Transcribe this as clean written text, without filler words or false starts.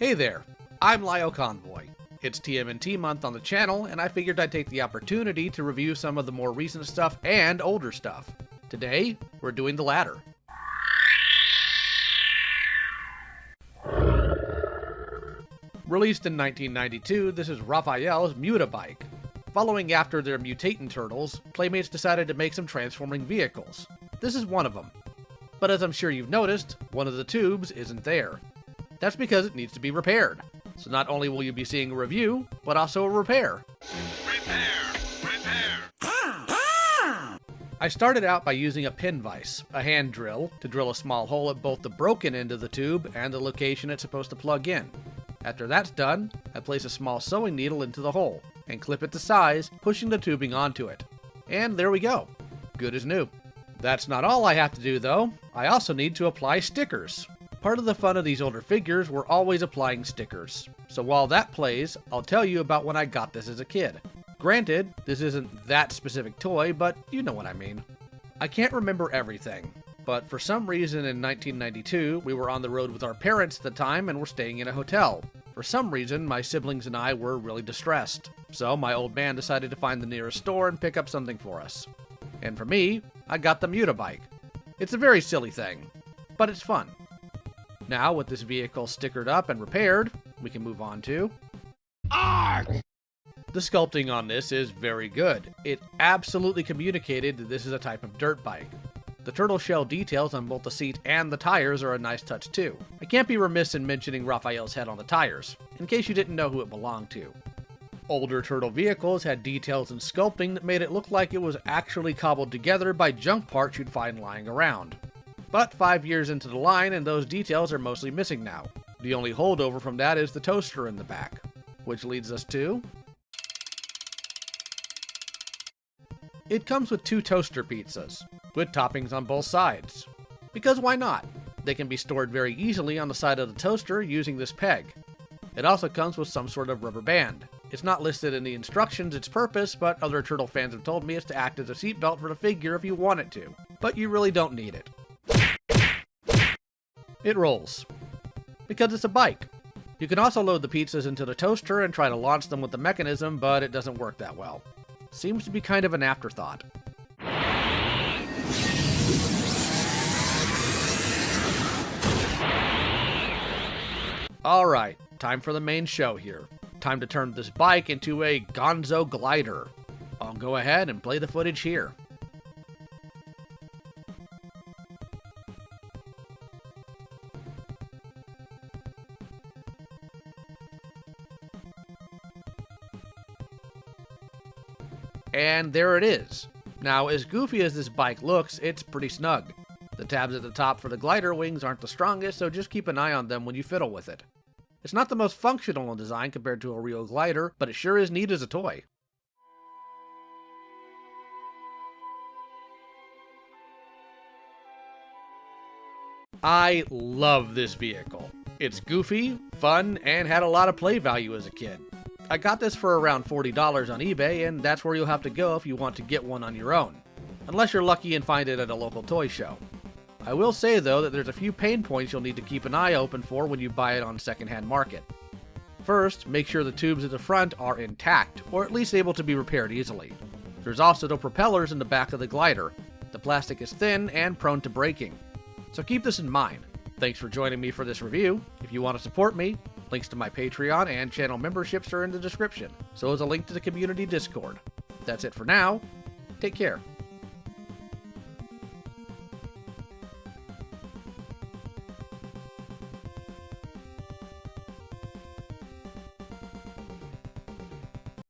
Hey there, I'm LioConvoy. It's TMNT month on the channel, and I figured I'd take the opportunity to review some of the more recent stuff and older stuff. Today, we're doing the latter. Released in 1992, this is Raphael's Muta-Bike. Following after their Mutating Turtles, Playmates decided to make some transforming vehicles. This is one of them. But as I'm sure you've noticed, one of the tubes isn't there. That's because it needs to be repaired. So not only will you be seeing a review, but also a repair. I started out by using a pin vise, a hand drill, to drill a small hole at both the broken end of the tube and the location it's supposed to plug in. After that's done, I place a small sewing needle into the hole, and clip it to size, pushing the tubing onto it. And there we go. Good as new. That's not all I have to do though. I also need to apply stickers. Part of the fun of these older figures, we're always applying stickers. So while that plays, I'll tell you about when I got this as a kid. Granted, this isn't that specific toy, but you know what I mean. I can't remember everything, but for some reason in 1992, we were on the road with our parents at the time and were staying in a hotel. For some reason, my siblings and I were really distressed. So my old man decided to find the nearest store and pick up something for us. And for me, I got the Muta-Bike. It's a very silly thing, but it's fun. Now, with this vehicle stickered up and repaired, we can move on to... The sculpting on this is very good. It absolutely communicated that this is a type of dirt bike. The turtle shell details on both the seat and the tires are a nice touch too. I can't be remiss in mentioning Raphael's head on the tires, in case you didn't know who it belonged to. Older turtle vehicles had details and sculpting that made it look like it was actually cobbled together by junk parts you'd find lying around. But 5 years into the line and those details are mostly missing now. The only holdover from that is the toaster in the back. Which leads us to... It comes with 2 toaster pizzas, with toppings on both sides. Because why not? They can be stored very easily on the side of the toaster using this peg. It also comes with some sort of rubber band. It's not listed in the instructions its purpose, but other turtle fans have told me it's to act as a seatbelt for the figure if you want it to. But you really don't need it. It rolls. Because it's a bike. You can also load the pizzas into the toaster and try to launch them with the mechanism, but it doesn't work that well. Seems to be kind of an afterthought. Alright, time for the main show here. Time to turn this bike into a gonzo glider. I'll go ahead and play the footage here. And there it is. Now, as goofy as this bike looks, it's pretty snug. The tabs at the top for the glider wings aren't the strongest, so just keep an eye on them when you fiddle with it. It's not the most functional in design compared to a real glider, but it sure is neat as a toy. I love this vehicle. It's goofy, fun, and had a lot of play value as a kid. I got this for around $40 on eBay, and that's where you'll have to go if you want to get one on your own. Unless you're lucky and find it at a local toy show. I will say though that there's a few pain points you'll need to keep an eye open for when you buy it on secondhand market. First, make sure the tubes at the front are intact, or at least able to be repaired easily. There's also no propellers in the back of the glider. The plastic is thin and prone to breaking. So keep this in mind. Thanks for joining me for this review. If you want to support me, links to my Patreon and channel memberships are in the description. So is a link to the community Discord. That's it for now. Take care.